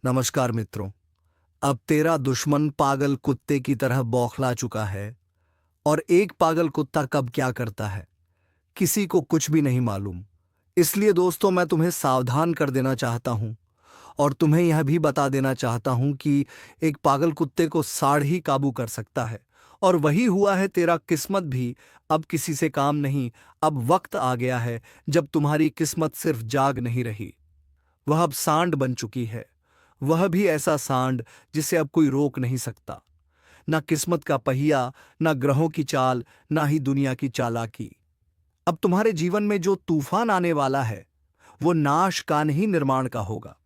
नमस्कार मित्रों। अब तेरा दुश्मन पागल कुत्ते की तरह बौखला चुका है। और एक पागल कुत्ता कब क्या करता है किसी को कुछ भी नहीं मालूम। इसलिए दोस्तों, मैं तुम्हें सावधान कर देना चाहता हूं और तुम्हें यह भी बता देना चाहता हूं कि एक पागल कुत्ते को साड़ ही काबू कर सकता है। और वही हुआ है तेरा किस्मत भी। अब किसी से काम नहीं। अब वक्त आ गया है जब तुम्हारी किस्मत सिर्फ जाग नहीं रही, वह अब सांड बन चुकी है। वह भी ऐसा सांड जिसे अब कोई रोक नहीं सकता। ना किस्मत का पहिया, ना ग्रहों की चाल, ना ही दुनिया की चालाकी। अब तुम्हारे जीवन में जो तूफान आने वाला है वो नाश का नहीं, निर्माण का होगा।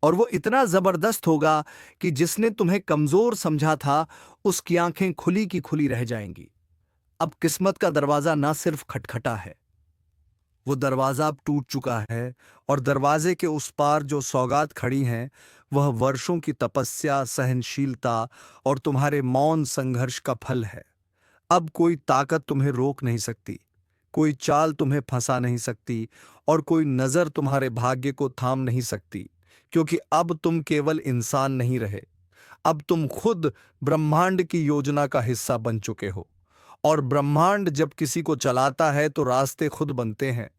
और वो इतना जबरदस्त होगा कि जिसने तुम्हें कमजोर समझा था उसकी आंखें खुली की खुली रह जाएंगी। अब किस्मत का दरवाजा ना सिर्फ खटखटा है, वो दरवाजा अब टूट चुका है। और दरवाजे के उस पार जो सौगात खड़ी हैं वह वर्षों की तपस्या, सहनशीलता और तुम्हारे मौन संघर्ष का फल है। अब कोई ताकत तुम्हें रोक नहीं सकती, कोई चाल तुम्हें फंसा नहीं सकती और कोई नजर तुम्हारे भाग्य को थाम नहीं सकती। क्योंकि अब तुम केवल इंसान नहीं रहे, अब तुम खुद ब्रह्मांड की योजना का हिस्सा बन चुके हो। और ब्रह्मांड जब किसी को चलाता है तो रास्ते खुद बनते हैं,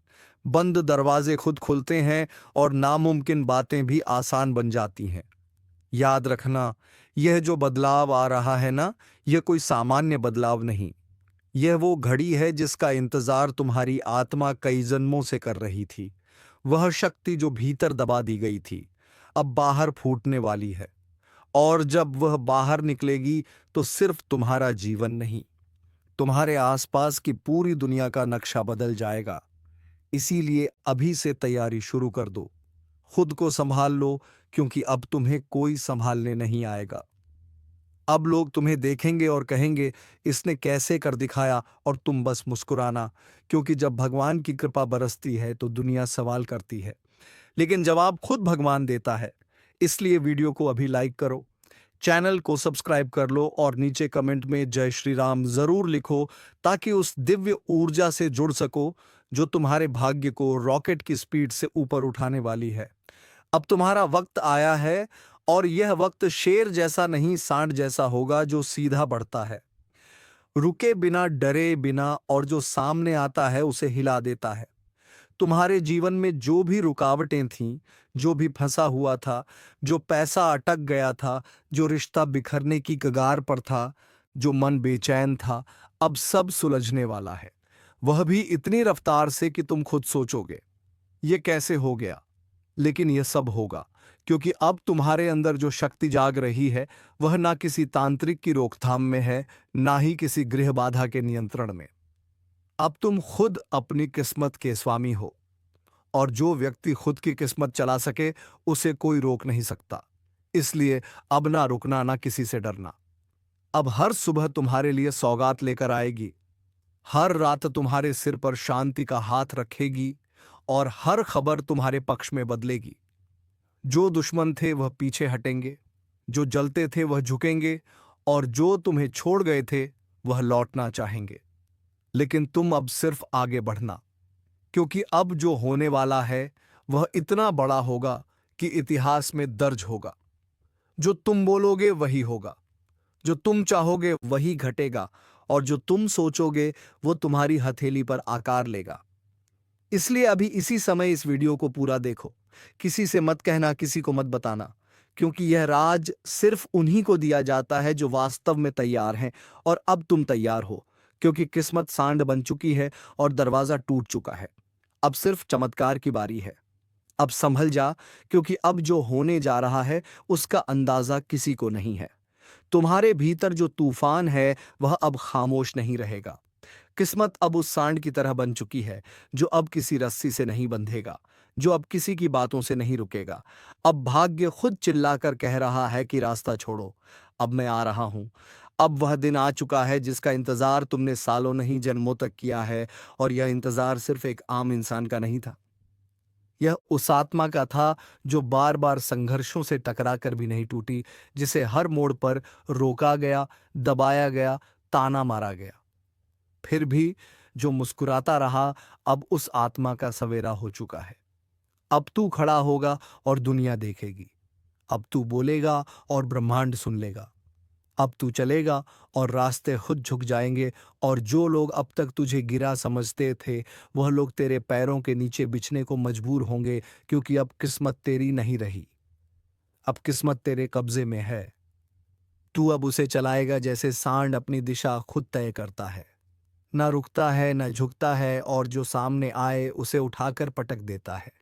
बंद दरवाजे खुद खुलते हैं और नामुमकिन बातें भी आसान बन जाती हैं। याद रखना, यह जो बदलाव आ रहा है ना, यह कोई सामान्य बदलाव नहीं। यह वो घड़ी है जिसका इंतजार तुम्हारी आत्मा कई जन्मों से कर रही थी। वह शक्ति जो भीतर दबा दी गई थी अब बाहर फूटने वाली है। और जब वह बाहर निकलेगी तो सिर्फ तुम्हारा जीवन नहीं, तुम्हारे आसपास की पूरी दुनिया का नक्शा बदल जाएगा। इसीलिए अभी से तैयारी शुरू कर दो। खुद को संभाल लो, क्योंकि अब तुम्हें कोई संभालने नहीं आएगा। अब लोग तुम्हें देखेंगे और कहेंगे, इसने कैसे कर दिखाया, और तुम बस मुस्कुराना। क्योंकि जब भगवान की कृपा बरसती है तो दुनिया सवाल करती है, लेकिन जवाब खुद भगवान देता है। इसलिए वीडियो को अभी लाइक करो, चैनल को सब्सक्राइब कर लो और नीचे कमेंट में जय श्री राम जरूर लिखो, ताकि उस दिव्य ऊर्जा से जुड़ सको जो तुम्हारे भाग्य को रॉकेट की स्पीड से ऊपर उठाने वाली है। अब तुम्हारा वक्त आया है, और यह वक्त शेर जैसा नहीं, सांड जैसा होगा जो सीधा बढ़ता है, रुके बिना, डरे बिना, और जो सामने आता है उसे हिला देता है। तुम्हारे जीवन में जो भी रुकावटें थीं, जो भी फंसा हुआ था, जो पैसा अटक गया था, जो रिश्ता बिखरने की कगार पर था, जो मन बेचैन था, अब सब सुलझने वाला है। वह भी इतनी रफ्तार से कि तुम खुद सोचोगे, ये कैसे हो गया। लेकिन यह सब होगा क्योंकि अब तुम्हारे अंदर जो शक्ति जाग रही है वह ना किसी तांत्रिक की रोकथाम में है, ना ही किसी गृह बाधा के नियंत्रण में। अब तुम खुद अपनी किस्मत के स्वामी हो, और जो व्यक्ति खुद की किस्मत चला सके उसे कोई रोक नहीं सकता। इसलिए अब ना रुकना, ना किसी से डरना। अब हर सुबह तुम्हारे लिए सौगात लेकर आएगी, हर रात तुम्हारे सिर पर शांति का हाथ रखेगी, और हर खबर तुम्हारे पक्ष में बदलेगी। जो दुश्मन थे वह पीछे हटेंगे, जो जलते थे वह झुकेंगे, और जो तुम्हें छोड़ गए थे वह लौटना चाहेंगे। लेकिन तुम अब सिर्फ आगे बढ़ना, क्योंकि अब जो होने वाला है वह इतना बड़ा होगा कि इतिहास में दर्ज होगा। जो तुम बोलोगे वही होगा, जो तुम चाहोगे वही घटेगा, और जो तुम सोचोगे वो तुम्हारी हथेली पर आकार लेगा। इसलिए अभी इसी समय इस वीडियो को पूरा देखो। किसी से मत कहना, किसी को मत बताना, क्योंकि यह राज सिर्फ उन्हीं को दिया जाता है जो वास्तव में तैयार हैं। और अब तुम तैयार हो, क्योंकि किस्मत सांड बन चुकी है और दरवाजा टूट चुका है। अब सिर्फ चमत्कार की बारी है। अब संभल जा, क्योंकि अब जो होने जा रहा है उसका अंदाजा किसी को नहीं है। तुम्हारे भीतर जो तूफान है वह अब खामोश नहीं रहेगा। किस्मत अब उस सांड की तरह बन चुकी है जो अब किसी रस्सी से नहीं बंधेगा, जो अब किसी की बातों से नहीं रुकेगा। अब भाग्य खुद चिल्लाकर कह रहा है कि रास्ता छोड़ो, अब मैं आ रहा हूं। अब वह दिन आ चुका है जिसका इंतजार तुमने सालों नहीं, जन्मों तक किया है। और यह इंतजार सिर्फ एक आम इंसान का नहीं था, यह उस आत्मा का था जो बार बार संघर्षों से टकरा कर भी नहीं टूटी, जिसे हर मोड़ पर रोका गया, दबाया गया, ताना मारा गया, फिर भी जो मुस्कुराता रहा। अब उस आत्मा का सवेरा हो चुका है। अब तू खड़ा होगा और दुनिया देखेगी। अब तू बोलेगा और ब्रह्मांड सुन लेगा। अब तू चलेगा और रास्ते खुद झुक जाएंगे, और जो लोग अब तक तुझे गिरा समझते थे वह लोग तेरे पैरों के नीचे बिछने को मजबूर होंगे, क्योंकि अब किस्मत तेरी नहीं रही। अब किस्मत तेरे कब्जे में है। तू अब उसे चलाएगा जैसे सांड अपनी दिशा खुद तय करता है। ना रुकता है ना झुकता है, और जो सामने आए उसे उठाकर पटक देता है।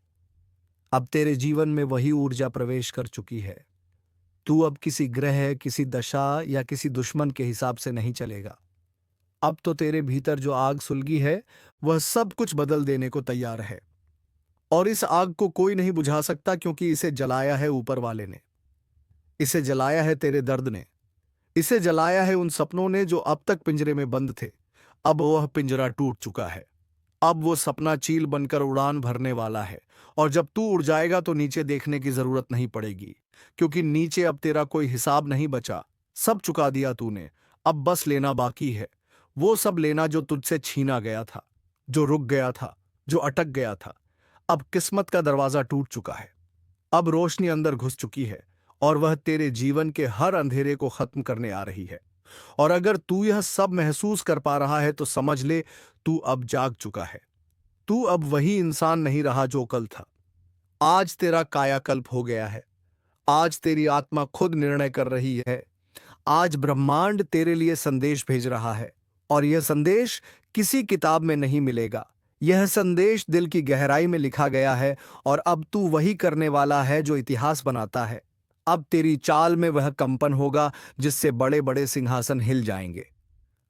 अब तेरे जीवन में वही ऊर्जा प्रवेश कर चुकी है। तू अब किसी ग्रह, किसी दशा या किसी दुश्मन के हिसाब से नहीं चलेगा। अब तो तेरे भीतर जो आग सुलगी है वह सब कुछ बदल देने को तैयार है। और इस आग को कोई नहीं बुझा सकता, क्योंकि इसे जलाया है ऊपर वाले ने। इसे जलाया है तेरे दर्द ने। इसे जलाया है उन सपनों ने जो अब तक पिंजरे में बंद थे। अब वह पिंजरा टूट चुका है। अब वो सपना चील बनकर उड़ान भरने वाला है। और जब तू उड़ जाएगा तो नीचे देखने की जरूरत नहीं पड़ेगी, क्योंकि नीचे अब तेरा कोई हिसाब नहीं बचा। सब चुका दिया तूने। अब बस लेना बाकी है। वो सब लेना जो तुझसे छीना गया था, जो रुक गया था, जो अटक गया था। अब किस्मत का दरवाजा टूट चुका है। अब रोशनी अंदर घुस चुकी है, और वह तेरे जीवन के हर अंधेरे को खत्म करने आ रही है। और अगर तू यह सब महसूस कर पा रहा है तो समझ ले, तू अब जाग चुका है। तू अब वही इंसान नहीं रहा जो कल था। आज तेरा कायाकल्प हो गया है। आज तेरी आत्मा खुद निर्णय कर रही है। आज ब्रह्मांड तेरे लिए संदेश भेज रहा है, और यह संदेश किसी किताब में नहीं मिलेगा। यह संदेश दिल की गहराई में लिखा गया है, और अब तू वही करने वाला है जो इतिहास बनाता है। अब तेरी चाल में वह कंपन होगा जिससे बड़े बड़े सिंहासन हिल जाएंगे।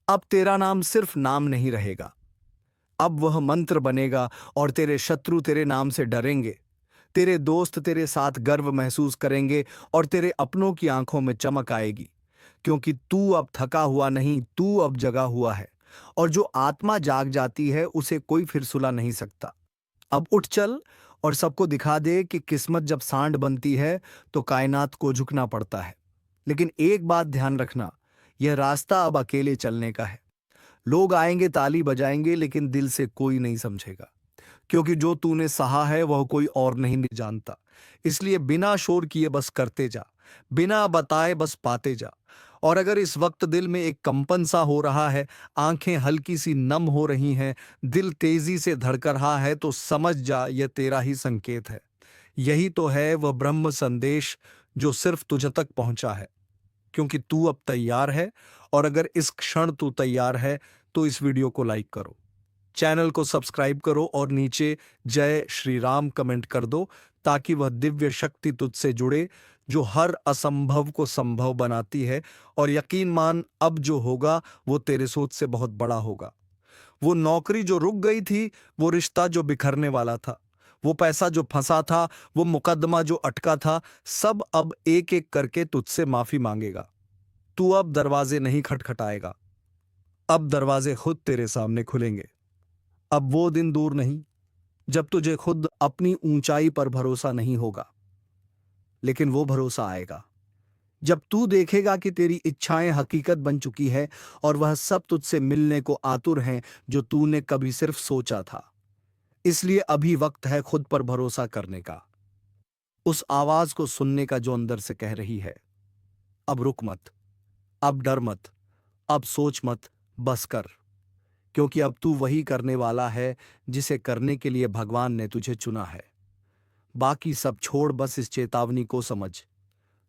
अब तेरा नाम सिर्फ नाम नहीं रहेगा। अब वह मंत्र बनेगा, और तेरे शत्रु तेरे नाम से डरेंगे। तेरे दोस्त तेरे साथ गर्व महसूस करेंगे, और तेरे अपनों की आंखों में चमक आएगी, क्योंकि तू अब थका हुआ नहीं, तू अब जगा हुआ है। और जो आत्मा जाग जाती है उसे कोई फिर सुला नहीं सकता। अब उठ चल और सबको दिखा दे कि किस्मत जब सांड बनती है तो कायनात को झुकना पड़ता है। लेकिन एक बात ध्यान रखना, यह रास्ता अब अकेले चलने का है। लोग आएंगे, ताली बजाएंगे, लेकिन दिल से कोई नहीं समझेगा, क्योंकि जो तूने सहा है वह कोई और नहीं जानता। इसलिए बिना शोर किए बस करते जा, बिना बताए बस पाते जा। और अगर इस वक्त दिल में एक कंपन सा हो रहा है, आंखें हल्की सी नम हो रही हैं, दिल तेजी से धड़क रहा है, तो समझ जा यह तेरा ही संकेत है। यही तो है वह ब्रह्म संदेश जो सिर्फ तुझ तक पहुंचा है, क्योंकि तू अब तैयार है। और अगर इस क्षण तू तैयार है तो इस वीडियो को लाइक करो, चैनल को सब्सक्राइब करो, और नीचे जय श्री राम कमेंट कर दो, ताकि वह दिव्य शक्ति तुझसे जुड़े जो हर असंभव को संभव बनाती है। और यकीन मान, अब जो होगा वो तेरे सोच से बहुत बड़ा होगा। वो नौकरी जो रुक गई थी, वो रिश्ता जो बिखरने वाला था, वो पैसा जो फंसा था, वो मुकदमा जो अटका था, सब अब एक एक करके तुझसे माफी मांगेगा। तू अब दरवाजे नहीं खटखटाएगा, अब दरवाजे खुद तेरे सामने खुलेंगे। अब वो दिन दूर नहीं जब तुझे खुद अपनी ऊंचाई पर भरोसा नहीं होगा, लेकिन वो भरोसा आएगा जब तू देखेगा कि तेरी इच्छाएं हकीकत बन चुकी है, और वह सब तुझसे मिलने को आतुर हैं जो तूने कभी सिर्फ सोचा था। इसलिए अभी वक्त है खुद पर भरोसा करने का, उस आवाज को सुनने का जो अंदर से कह रही है, अब रुक मत, अब डर मत, अब सोच मत, बस कर। क्योंकि अब तू वही करने वाला है जिसे करने के लिए भगवान ने तुझे चुना है। बाकी सब छोड़, बस इस चेतावनी को समझ,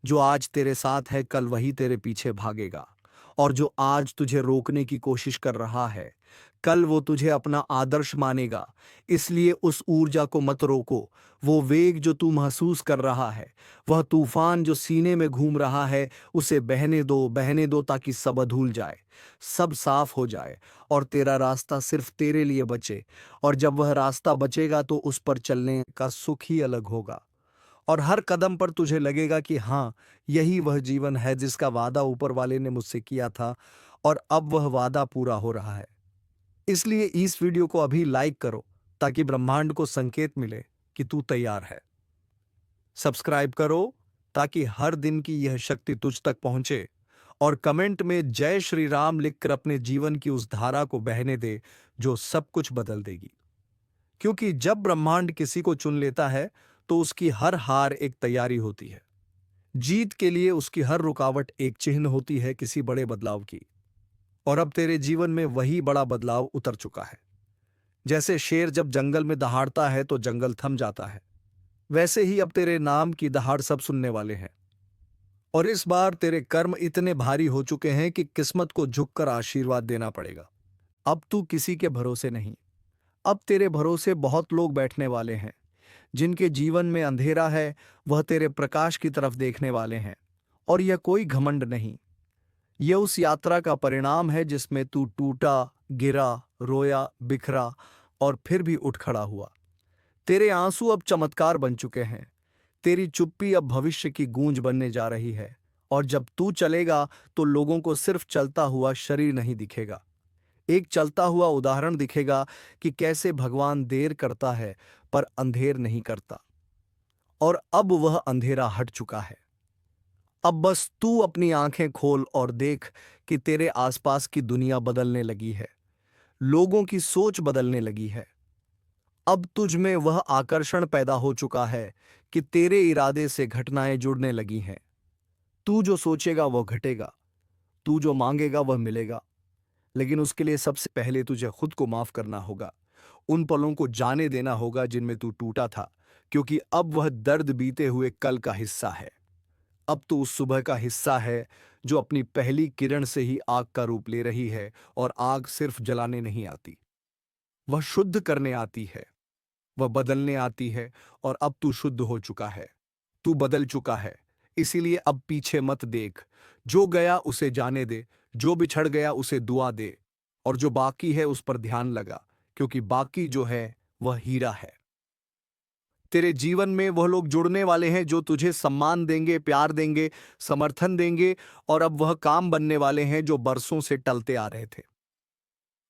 जो आज तेरे साथ है कल वही तेरे पीछे भागेगा। और जो आज तुझे रोकने की कोशिश कर रहा है, कल वो तुझे अपना आदर्श मानेगा। इसलिए उस ऊर्जा को मत रोको। वो वेग जो तू महसूस कर रहा है, वह तूफान जो सीने में घूम रहा है, उसे बहने दो, ताकि सब धुल जाए, सब साफ हो जाए, और तेरा रास्ता सिर्फ तेरे लिए बचे। और जब वह रास्ता बचेगा तो उस पर चलने का सुख ही अलग होगा। और हर कदम पर तुझे लगेगा कि हाँ, यही वह जीवन है जिसका वादा ऊपर वाले ने मुझसे किया था, और अब वह वादा पूरा हो रहा है। इसलिए इस वीडियो को अभी लाइक करो, ताकि ब्रह्मांड को संकेत मिले कि तू तैयार है। सब्सक्राइब करो ताकि हर दिन की यह शक्ति तुझ तक पहुंचे, और कमेंट में जय श्री राम लिखकर अपने जीवन की उस धारा को बहने दे जो सब कुछ बदल देगी। क्योंकि जब ब्रह्मांड किसी को चुन लेता है तो उसकी हर हार एक तैयारी होती है। जीत के लिए उसकी हर रुकावट एक चिन्ह होती है किसी बड़े बदलाव की। और अब तेरे जीवन में वही बड़ा बदलाव उतर चुका है। जैसे शेर जब जंगल में दहाड़ता है तो जंगल थम जाता है, वैसे ही अब तेरे नाम की दहाड़ सब सुनने वाले हैं। और इस बार तेरे कर्म इतने भारी हो चुके हैं कि किस्मत को झुककर आशीर्वाद देना पड़ेगा। अब तू किसी के भरोसे नहीं, अब तेरे भरोसे बहुत लोग बैठने वाले हैं। जिनके जीवन में अंधेरा है वह तेरे प्रकाश की तरफ देखने वाले हैं। और यह कोई घमंड नहीं, यह उस यात्रा का परिणाम है जिसमें तू टूटा, गिरा, रोया, बिखरा और फिर भी उठ खड़ा हुआ। तेरे आंसू अब चमत्कार बन चुके हैं, तेरी चुप्पी अब भविष्य की गूंज बनने जा रही है। और जब तू चलेगा तो लोगों को सिर्फ चलता हुआ शरीर नहीं दिखेगा, एक चलता हुआ उदाहरण दिखेगा कि कैसे भगवान देर करता है पर अंधेर नहीं करता। और अब वह अंधेरा हट चुका है। अब बस तू अपनी आंखें खोल और देख कि तेरे आसपास की दुनिया बदलने लगी है, लोगों की सोच बदलने लगी है। अब तुझ में वह आकर्षण पैदा हो चुका है कि तेरे इरादे से घटनाएं जुड़ने लगी हैं। तू जो सोचेगा वह घटेगा, तू जो मांगेगा वह मिलेगा। लेकिन उसके लिए सबसे पहले तुझे खुद को माफ करना होगा, उन पलों को जाने देना होगा जिनमें तू टूटा था, क्योंकि अब वह दर्द बीते हुए कल का हिस्सा है। अब तो उस सुबह का हिस्सा है जो अपनी पहली किरण से ही आग का रूप ले रही है। और आग सिर्फ जलाने नहीं आती, वह शुद्ध करने आती है, वह बदलने आती है। और अब तू शुद्ध हो चुका है, तू बदल चुका है। इसीलिए अब पीछे मत देख, जो गया उसे जाने दे, जो बिछड़ गया उसे दुआ दे। और जो बाकी है उस पर ध्यान लगा, क्योंकि बाकी जो है वह हीरा है। तेरे जीवन में वह लोग जुड़ने वाले हैं जो तुझे सम्मान देंगे, प्यार देंगे, समर्थन देंगे। और अब वह काम बनने वाले हैं जो बरसों से टलते आ रहे थे।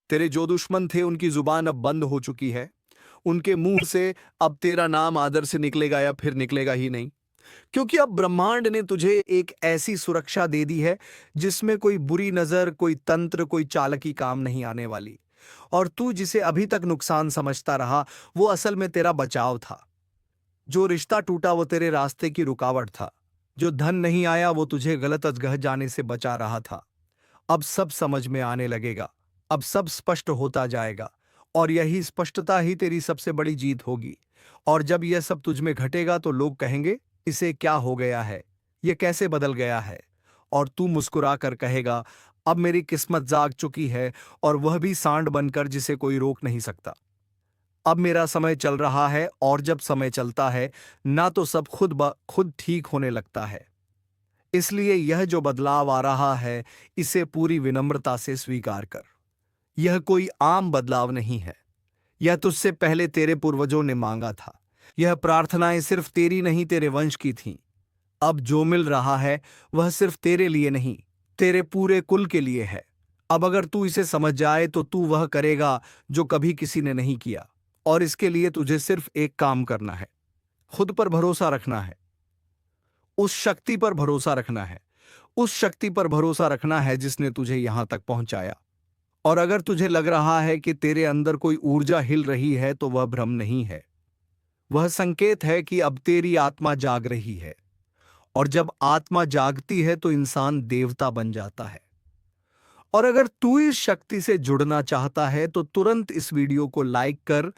तेरे जो दुश्मन थे उनकी जुबान अब बंद हो चुकी है, उनके मुंह से अब तेरा नाम आदर से निकलेगा या फिर निकलेगा ही नहीं। क्योंकि अब ब्रह्मांड ने तुझे एक ऐसी सुरक्षा दे दी है जिसमें कोई बुरी नजर, कोई तंत्र, कोई चालाकी काम नहीं आने वाली। और तू जिसे अभी तक नुकसान समझता रहा वो असल में तेरा बचाव था। जो रिश्ता टूटा वो तेरे रास्ते की रुकावट था। जो धन नहीं आया वो तुझे गलत जगह जाने से बचा रहा था। अब सब समझ में आने लगेगा, अब सब स्पष्ट होता जाएगा। और यही स्पष्टता ही तेरी सबसे बड़ी जीत होगी। और जब यह सब तुझ में घटेगा तो लोग कहेंगे, इसे क्या हो गया है, यह कैसे बदल गया है। और तू मुस्कुरा कर कहेगा, अब मेरी किस्मत जाग चुकी है, और वह भी सांड बनकर जिसे कोई रोक नहीं सकता। अब मेरा समय चल रहा है, और जब समय चलता है ना तो सब खुद ब खुद ठीक होने लगता है। इसलिए यह जो बदलाव आ रहा है इसे पूरी विनम्रता से स्वीकार कर। यह कोई आम बदलाव नहीं है, यह तुझसे पहले तेरे पूर्वजों ने मांगा था। यह प्रार्थनाएं सिर्फ तेरी नहीं तेरे वंश की थीं। अब जो मिल रहा है वह सिर्फ तेरे लिए नहीं, तेरे पूरे कुल के लिए है। अब अगर तू इसे समझ जाए तो तू वह करेगा जो कभी किसी ने नहीं किया। और इसके लिए तुझे सिर्फ एक काम करना है, खुद पर भरोसा रखना है, उस शक्ति पर भरोसा रखना है, उस शक्ति पर भरोसा रखना है जिसने तुझे यहां तक पहुंचाया। और अगर तुझे लग रहा है कि तेरे अंदर कोई ऊर्जा हिल रही है तो वह भ्रम नहीं है, वह संकेत है कि अब तेरी आत्मा जाग रही है। और जब आत्मा जागती है तो इंसान देवता बन जाता है। और अगर तू इस शक्ति से जुड़ना चाहता है तो तुरंत इस वीडियो को लाइक कर,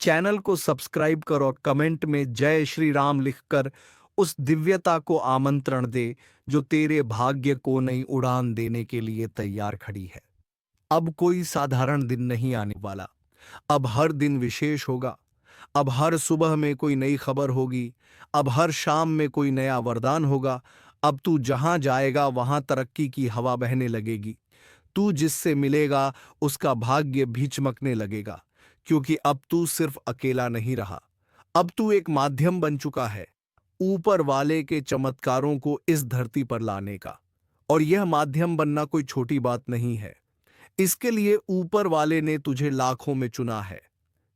चैनल को सब्सक्राइब कर और कमेंट में जय श्री राम लिखकर उस दिव्यता को आमंत्रण दे जो तेरे भाग्य को नई उड़ान देने के लिए तैयार खड़ी है। अब कोई साधारण दिन नहीं आने वाला, अब हर दिन विशेष होगा। अब हर सुबह में कोई नई खबर होगी, अब हर शाम में कोई नया वरदान होगा। अब तू जहां जाएगा वहां तरक्की की हवा बहने लगेगी। तू जिससे मिलेगा उसका भाग्य भी चमकने लगेगा, क्योंकि अब तू सिर्फ अकेला नहीं रहा, अब तू एक माध्यम बन चुका है ऊपर वाले के चमत्कारों को इस धरती पर लाने का। और यह माध्यम बनना कोई छोटी बात नहीं है। इसके लिए ऊपर वाले ने तुझे लाखों में चुना है,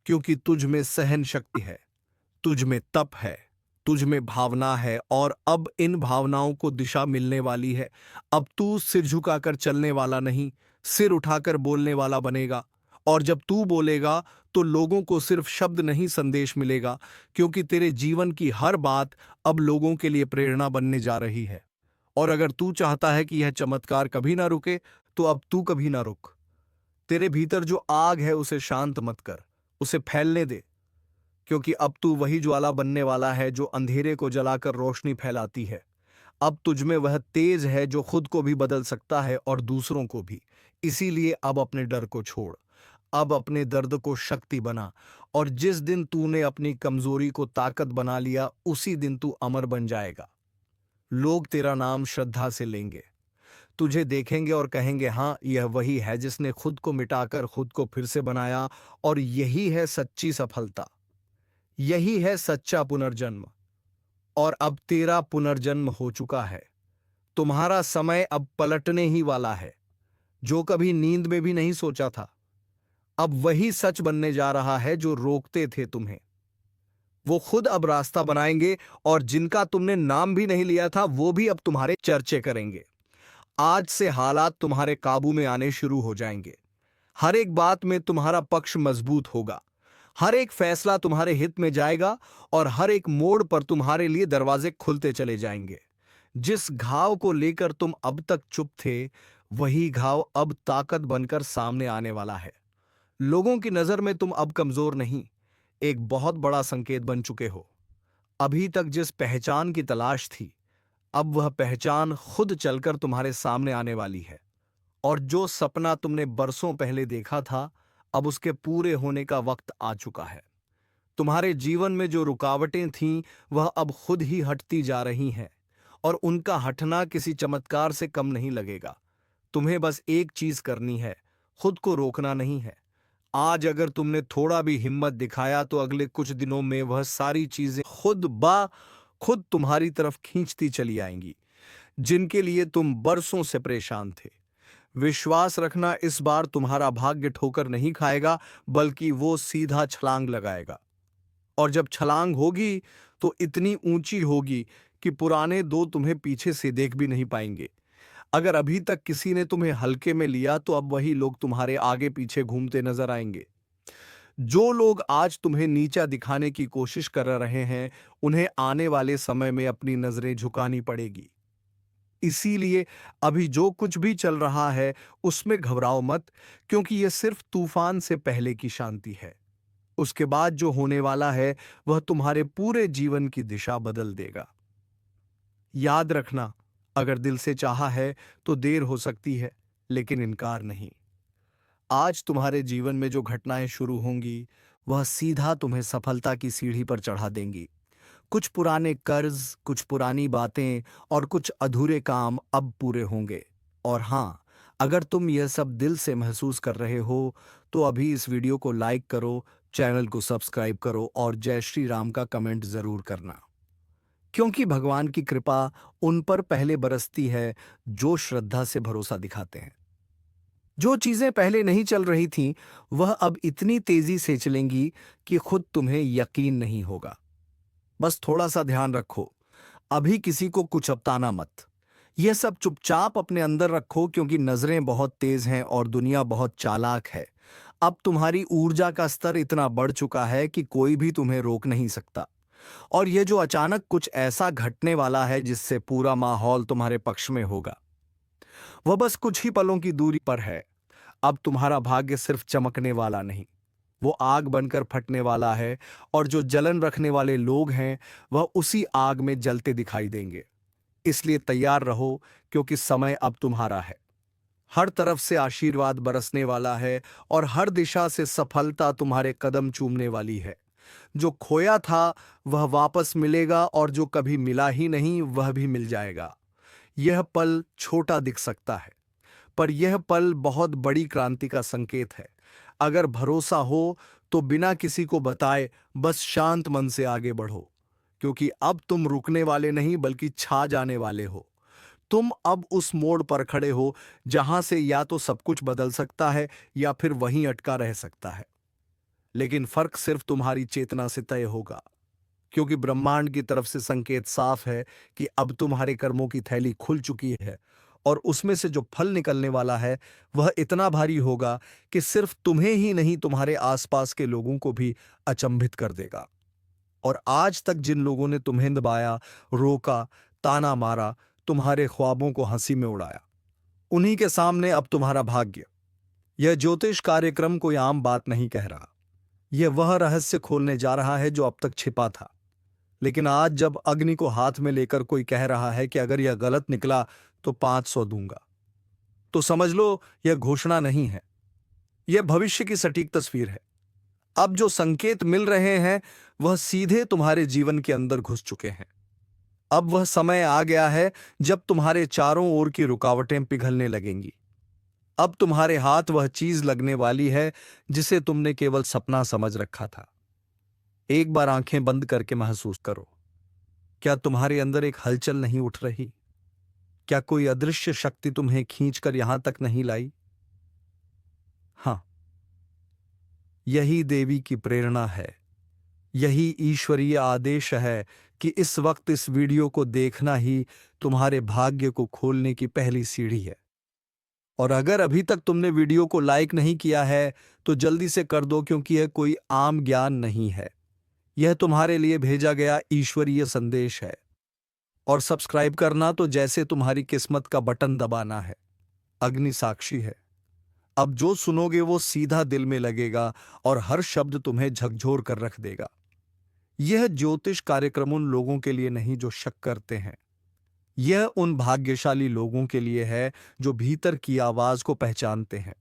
क्योंकि तुझ में सहन शक्ति है, तुझ में तप है, तुझ में भावना है। और अब इन भावनाओं को दिशा मिलने वाली है। अब तू सिर झुकाकर चलने वाला नहीं, सिर उठाकर बोलने वाला बनेगा। और जब तू बोलेगा तो लोगों को सिर्फ शब्द नहीं संदेश मिलेगा, क्योंकि तेरे जीवन की हर बात अब लोगों के लिए प्रेरणा बनने जा रही है। और अगर तू चाहता है कि यह चमत्कार कभी ना रुके, तो अब तू कभी ना रुक। तेरे भीतर जो आग है उसे शांत मत कर, उसे फैलने दे, क्योंकि अब तू वही ज्वाला बनने वाला है जो अंधेरे को जलाकर रोशनी फैलाती है। अब तुझ में वह तेज है जो खुद को भी बदल सकता है और दूसरों को भी। इसीलिए अब अपने डर को छोड़, अब अपने दर्द को शक्ति बना, और जिस दिन तूने अपनी कमजोरी को ताकत बना लिया, उसी दिन तू अमर बन जाएगा। लोग तेरा नाम श्रद्धा से लेंगे, तुझे देखेंगे और कहेंगे, हाँ, यह वही है जिसने खुद को मिटाकर खुद को फिर से बनाया। और यही है सच्ची सफलता, यही है सच्चा पुनर्जन्म। और अब तेरा पुनर्जन्म हो चुका है। तुम्हारा समय अब पलटने ही वाला है। जो कभी नींद में भी नहीं सोचा था, अब वही सच बनने जा रहा है जो रोकते थे तुम्हें। वो खुद अब रास्ता बनाएंगे, और जिनका तुमने नाम भी नहीं लिया था वो भी अब तुम्हारे चर्चे करेंगे। आज से हालात तुम्हारे काबू में आने शुरू हो जाएंगे। हर एक बात में तुम्हारा पक्ष मजबूत होगा, हर एक फैसला तुम्हारे हित में जाएगा, और हर एक मोड़ पर तुम्हारे लिए दरवाजे खुलते चले जाएंगे। जिस घाव को लेकर तुम अब तक चुप थे, वही घाव अब ताकत बनकर सामने आने वाला है। लोगों की नजर में तुम अब कमजोर नहीं, एक बहुत बड़ा संकेत बन चुके हो। अभी तक जिस पहचान की तलाश थी, अब वह पहचान खुद चलकर तुम्हारे सामने आने वाली है। और जो सपना तुमने बरसों पहले देखा था, अब उसके पूरे होने का वक्त आ चुका है। तुम्हारे जीवन में जो रुकावटें थीं, वह अब खुद ही हटती जा रही हैं, और उनका हटना किसी चमत्कार से कम नहीं लगेगा। तुम्हें बस एक चीज करनी है, खुद को रोकना नहीं है। आज अगर तुमने थोड़ा भी हिम्मत दिखाया, तो अगले कुछ दिनों में वह सारी चीजें खुद तुम्हारी तरफ खींचती चली आएंगी, जिनके लिए तुम बरसों से परेशान थे। विश्वास रखना, इस बार तुम्हारा भाग्य ठोकर नहीं खाएगा, बल्कि वो सीधा छलांग लगाएगा। और जब छलांग होगी तो इतनी ऊंची होगी कि पुराने दो तुम्हें पीछे से देख भी नहीं पाएंगे। अगर अभी तक किसी ने तुम्हें हल्के में लिया, तो अब वही लोग तुम्हारे आगे पीछे घूमते नजर आएंगे। जो लोग आज तुम्हें नीचा दिखाने की कोशिश कर रहे हैं, उन्हें आने वाले समय में अपनी नजरें झुकानी पड़ेगी। इसीलिए अभी जो कुछ भी चल रहा है उसमें घबराओ मत, क्योंकि यह सिर्फ तूफान से पहले की शांति है। उसके बाद जो होने वाला है वह तुम्हारे पूरे जीवन की दिशा बदल देगा। याद रखना, अगर दिल से चाहा है तो देर हो सकती है, लेकिन इनकार नहीं। आज तुम्हारे जीवन में जो घटनाएं शुरू होंगी, वह सीधा तुम्हें सफलता की सीढ़ी पर चढ़ा देंगी। कुछ पुराने कर्ज, कुछ पुरानी बातें और कुछ अधूरे काम अब पूरे होंगे। और हाँ, अगर तुम यह सब दिल से महसूस कर रहे हो, तो अभी इस वीडियो को लाइक करो, चैनल को सब्सक्राइब करो और जय श्री राम का कमेंट जरूर करना, क्योंकि भगवान की कृपा उन पर पहले बरसती है जो श्रद्धा से भरोसा दिखाते हैं। जो चीजें पहले नहीं चल रही थीं, वह अब इतनी तेजी से चलेंगी कि खुद तुम्हें यकीन नहीं होगा। बस थोड़ा सा ध्यान रखो, अभी किसी को कुछ अपताना मत। यह सब चुपचाप अपने अंदर रखो, क्योंकि नजरें बहुत तेज हैं और दुनिया बहुत चालाक है। अब तुम्हारी ऊर्जा का स्तर इतना बढ़ चुका है कि कोई भी तुम्हें रोक नहीं सकता। और यह जो अचानक कुछ ऐसा घटने वाला है जिससे पूरा माहौल तुम्हारे पक्ष में होगा, वह बस कुछ ही पलों की दूरी पर है। अब तुम्हारा भाग्य सिर्फ चमकने वाला नहीं, वो आग बनकर फटने वाला है, और जो जलन रखने वाले लोग हैं वह उसी आग में जलते दिखाई देंगे। इसलिए तैयार रहो, क्योंकि समय अब तुम्हारा है। हर तरफ से आशीर्वाद बरसने वाला है, और हर दिशा से सफलता तुम्हारे कदम चूमने वाली है। जो खोया था वह वापस मिलेगा, और जो कभी मिला ही नहीं वह भी मिल जाएगा। यह पल छोटा दिख सकता है, पर यह पल बहुत बड़ी क्रांति का संकेत है। अगर भरोसा हो तो बिना किसी को बताए बस शांत मन से आगे बढ़ो, क्योंकि अब तुम रुकने वाले नहीं बल्कि छा जाने वाले हो। तुम अब उस मोड़ पर खड़े हो जहां से या तो सब कुछ बदल सकता है या फिर वहीं अटका रह सकता है। लेकिन फर्क सिर्फ तुम्हारी चेतना से तय होगा, क्योंकि ब्रह्मांड की तरफ से संकेत साफ है कि अब तुम्हारे कर्मों की थैली खुल चुकी है, और उसमें से जो फल निकलने वाला है वह इतना भारी होगा कि सिर्फ तुम्हें ही नहीं तुम्हारे आसपास के लोगों को भी अचंभित कर देगा। और आज तक जिन लोगों ने तुम्हें दबाया, रोका, ताना मारा, तुम्हारे ख्वाबों को हंसी में उड़ाया, उन्हीं के सामने अब तुम्हारा भाग्य। यह ज्योतिष कार्यक्रम कोई आम बात नहीं कह रहा। यह वह रहस्य खोलने जा रहा है जो अब तक छिपा था। लेकिन आज जब अग्नि को हाथ में लेकर कोई कह रहा है कि अगर यह गलत निकला तो 500 दूंगा, तो समझ लो यह घोषणा नहीं है, यह भविष्य की सटीक तस्वीर है। अब जो संकेत मिल रहे हैं वह सीधे तुम्हारे जीवन के अंदर घुस चुके हैं। अब वह समय आ गया है जब तुम्हारे चारों ओर की रुकावटें पिघलने लगेंगी। अब तुम्हारे हाथ वह चीज लगने वाली है जिसे तुमने केवल सपना समझ रखा था। एक बार आंखें बंद करके महसूस करो, क्या तुम्हारे अंदर एक हलचल नहीं उठ रही? क्या कोई अदृश्य शक्ति तुम्हें खींचकर यहां तक नहीं लाई? हां, यही देवी की प्रेरणा है, यही ईश्वरीय आदेश है कि इस वक्त इस वीडियो को देखना ही तुम्हारे भाग्य को खोलने की पहली सीढ़ी है। और अगर अभी तक तुमने वीडियो को लाइक नहीं किया है तो जल्दी से कर दो, क्योंकि यह कोई आम ज्ञान नहीं है, यह तुम्हारे लिए भेजा गया ईश्वरीय संदेश है। और सब्सक्राइब करना तो जैसे तुम्हारी किस्मत का बटन दबाना है। अग्नि साक्षी है, अब जो सुनोगे वो सीधा दिल में लगेगा और हर शब्द तुम्हें झकझोर कर रख देगा। यह ज्योतिष कार्यक्रम उन लोगों के लिए नहीं जो शक करते हैं, यह उन भाग्यशाली लोगों के लिए है जो भीतर की आवाज को पहचानते हैं।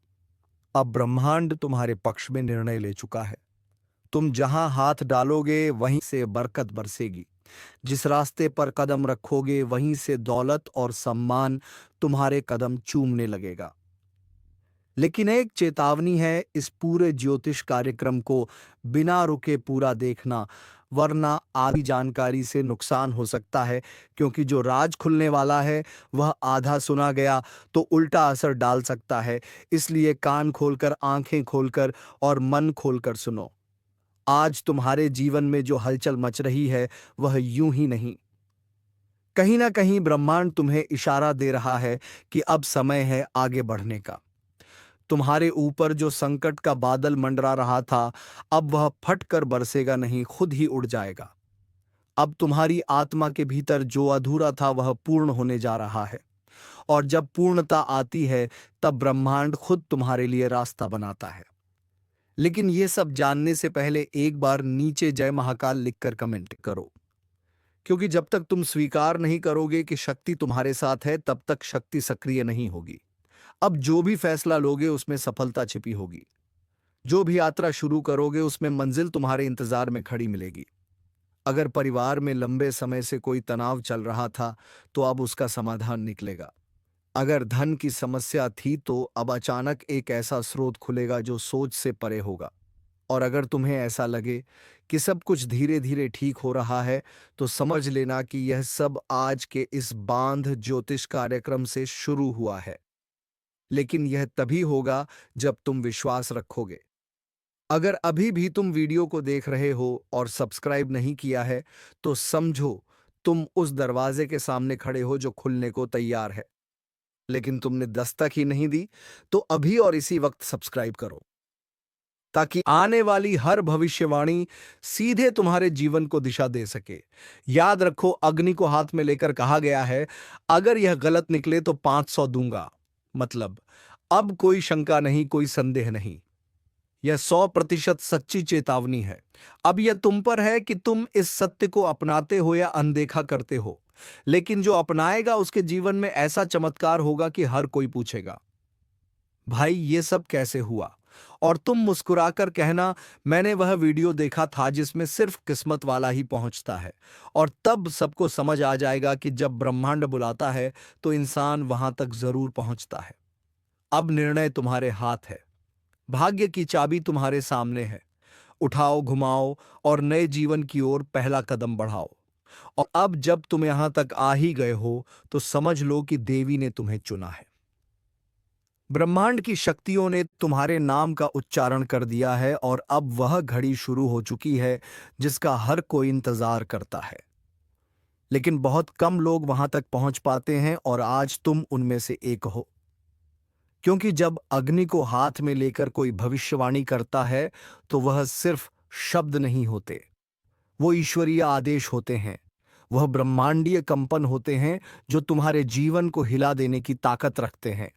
अब ब्रह्मांड तुम्हारे पक्ष में निर्णय ले चुका है। तुम जहां हाथ डालोगे वहीं से बरकत बरसेगी, जिस रास्ते पर कदम रखोगे वहीं से दौलत और सम्मान तुम्हारे कदम चूमने लगेगा। लेकिन एक चेतावनी है, इस पूरे ज्योतिष कार्यक्रम को बिना रुके पूरा देखना, वरना आधी जानकारी से नुकसान हो सकता है। क्योंकि जो राज खुलने वाला है वह आधा सुना गया तो उल्टा असर डाल सकता है। इसलिए कान खोलकर, आंखें खोलकर और मन खोलकर सुनो। आज तुम्हारे जीवन में जो हलचल मच रही है वह यूं ही नहीं, कहीं ना कहीं ब्रह्मांड तुम्हें इशारा दे रहा है कि अब समय है आगे बढ़ने का। तुम्हारे ऊपर जो संकट का बादल मंडरा रहा था, अब वह फट कर बरसेगा नहीं, खुद ही उड़ जाएगा। अब तुम्हारी आत्मा के भीतर जो अधूरा था वह पूर्ण होने जा रहा है। और जब पूर्णता आती है तब ब्रह्मांड खुद तुम्हारे लिए रास्ता बनाता है। लेकिन यह सब जानने से पहले एक बार नीचे जय महाकाल लिखकर कमेंट करो, क्योंकि जब तक तुम स्वीकार नहीं करोगे कि शक्ति तुम्हारे साथ है तब तक शक्ति सक्रिय नहीं होगी। अब जो भी फैसला लोगे उसमें सफलता छिपी होगी। जो भी यात्रा शुरू करोगे उसमें मंजिल तुम्हारे इंतजार में खड़ी मिलेगी। अगर परिवार में लंबे समय से कोई तनाव चल रहा था तो अब उसका समाधान निकलेगा। अगर धन की समस्या थी तो अब अचानक एक ऐसा स्रोत खुलेगा जो सोच से परे होगा। और अगर तुम्हें ऐसा लगे कि सब कुछ धीरे धीरे ठीक हो रहा है तो समझ लेना कि यह सब आज के इस बांध ज्योतिष कार्यक्रम से शुरू हुआ है। लेकिन यह तभी होगा जब तुम विश्वास रखोगे। अगर अभी भी तुम वीडियो को देख रहे हो और सब्सक्राइब नहीं किया है तो समझो तुम उस दरवाजे के सामने खड़े हो जो खुलने को तैयार है, लेकिन तुमने दस्तक ही नहीं दी। तो अभी और इसी वक्त सब्सक्राइब करो, ताकि आने वाली हर भविष्यवाणी सीधे तुम्हारे जीवन को दिशा दे सके। याद रखो, अग्नि को हाथ में लेकर कहा गया है, अगर यह गलत निकले तो 500 दूंगा। मतलब अब कोई शंका नहीं, कोई संदेह नहीं। यह 100% सच्ची चेतावनी है। अब यह तुम पर है कि तुम इस सत्य को अपनाते हो या अनदेखा करते हो। लेकिन जो अपनाएगा उसके जीवन में ऐसा चमत्कार होगा कि हर कोई पूछेगा, भाई ये सब कैसे हुआ? और तुम मुस्कुराकर कहना, मैंने वह वीडियो देखा था जिसमें सिर्फ किस्मत वाला ही पहुंचता है। और तब सबको समझ आ जाएगा कि जब ब्रह्मांड बुलाता है तो इंसान वहां तक जरूर पहुंचता है। अब निर्णय तुम्हारे हाथ है, भाग्य की चाबी तुम्हारे सामने है। उठाओ, घुमाओ और नए जीवन की ओर पहला कदम बढ़ाओ। और अब जब तुम यहां तक आ ही गए हो तो समझ लो कि देवी ने तुम्हें चुना है। ब्रह्मांड की शक्तियों ने तुम्हारे नाम का उच्चारण कर दिया है और अब वह घड़ी शुरू हो चुकी है जिसका हर कोई इंतजार करता है। लेकिन बहुत कम लोग वहां तक पहुंच पाते हैं और आज तुम उनमें से एक हो। क्योंकि जब अग्नि को हाथ में लेकर कोई भविष्यवाणी करता है तो वह सिर्फ शब्द नहीं होते, वो ईश्वरीय आदेश होते हैं। वह ब्रह्मांडीय कंपन होते हैं जो तुम्हारे जीवन को हिला देने की ताकत रखते हैं।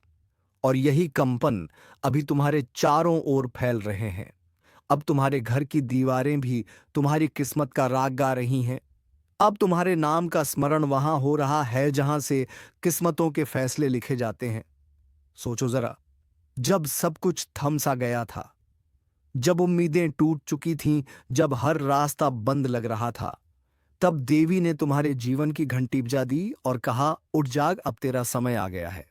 और यही कंपन अभी तुम्हारे चारों ओर फैल रहे हैं। अब तुम्हारे घर की दीवारें भी तुम्हारी किस्मत का राग गा रही हैं। अब तुम्हारे नाम का स्मरण वहां हो रहा है जहां से किस्मतों के फैसले लिखे जाते हैं। सोचो जरा, जब सब कुछ थम सा गया था, जब उम्मीदें टूट चुकी थीं, जब हर रास्ता बंद लग रहा था, तब देवी ने तुम्हारे जीवन की घंटी बजा दी और कहा, उठ जाग, अब तेरा समय आ गया है।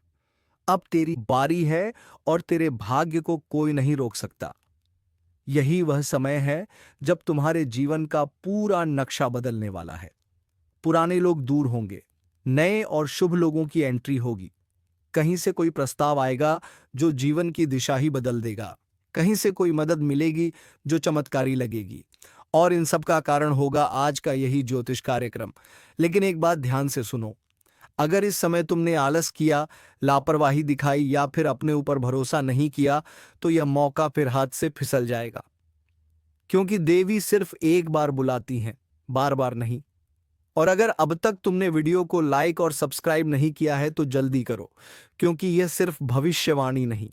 अब तेरी बारी है और तेरे भाग्य को कोई नहीं रोक सकता। यही वह समय है जब तुम्हारे जीवन का पूरा नक्शा बदलने वाला है। पुराने लोग दूर होंगे, नए और शुभ लोगों की एंट्री होगी। कहीं से कोई प्रस्ताव आएगा जो जीवन की दिशा ही बदल देगा। कहीं से कोई मदद मिलेगी जो चमत्कारी लगेगी। और इन सब का कारण होगा आज का यही ज्योतिष कार्यक्रम। लेकिन एक बात ध्यान से सुनो, अगर इस समय तुमने आलस किया, लापरवाही दिखाई या फिर अपने ऊपर भरोसा नहीं किया, तो यह मौका फिर हाथ से फिसल जाएगा। क्योंकि देवी सिर्फ एक बार बुलाती हैं, बार बार नहीं। और अगर अब तक तुमने वीडियो को लाइक और सब्सक्राइब नहीं किया है तो जल्दी करो, क्योंकि यह सिर्फ भविष्यवाणी नहीं,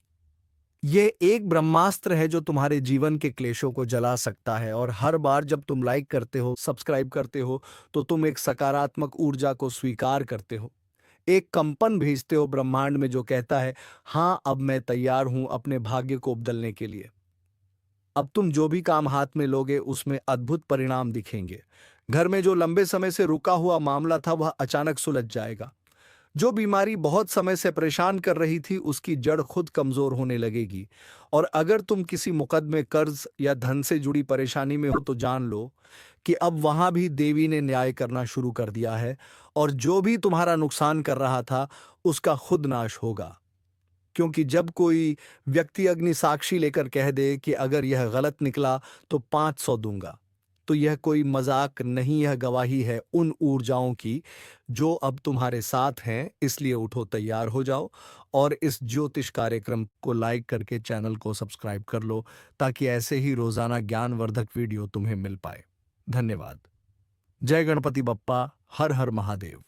यह एक ब्रह्मास्त्र है जो तुम्हारे जीवन के क्लेशों को जला सकता है। और हर बार जब तुम लाइक करते हो, सब्सक्राइब करते हो, तो तुम एक सकारात्मक ऊर्जा को स्वीकार करते हो, एक कंपन भेजते हो ब्रह्मांड में जो कहता है, हाँ अब मैं तैयार हूं अपने भाग्य को बदलने के लिए। अब तुम जो भी काम हाथ में लोगे उसमें अद्भुत परिणाम दिखेंगे। घर में जो लंबे समय से रुका हुआ मामला था वह अचानक सुलझ जाएगा। जो बीमारी बहुत समय से परेशान कर रही थी उसकी जड़ खुद कमजोर होने लगेगी। और अगर तुम किसी मुकदमे, कर्ज या धन से जुड़ी परेशानी में हो तो जान लो कि अब वहां भी देवी ने न्याय करना शुरू कर दिया है। और जो भी तुम्हारा नुकसान कर रहा था उसका खुद नाश होगा। क्योंकि जब कोई व्यक्ति अग्नि साक्षी लेकर कह दे कि अगर यह गलत निकला तो 500 दूंगा, तो यह कोई मजाक नहीं, यह गवाही है उन ऊर्जाओं की जो अब तुम्हारे साथ हैं। इसलिए उठो, तैयार हो जाओ और इस ज्योतिष कार्यक्रम को लाइक करके चैनल को सब्सक्राइब कर लो, ताकि ऐसे ही रोजाना ज्ञानवर्धक वीडियो तुम्हें मिल पाए। धन्यवाद। जय गणपति बप्पा। हर हर महादेव।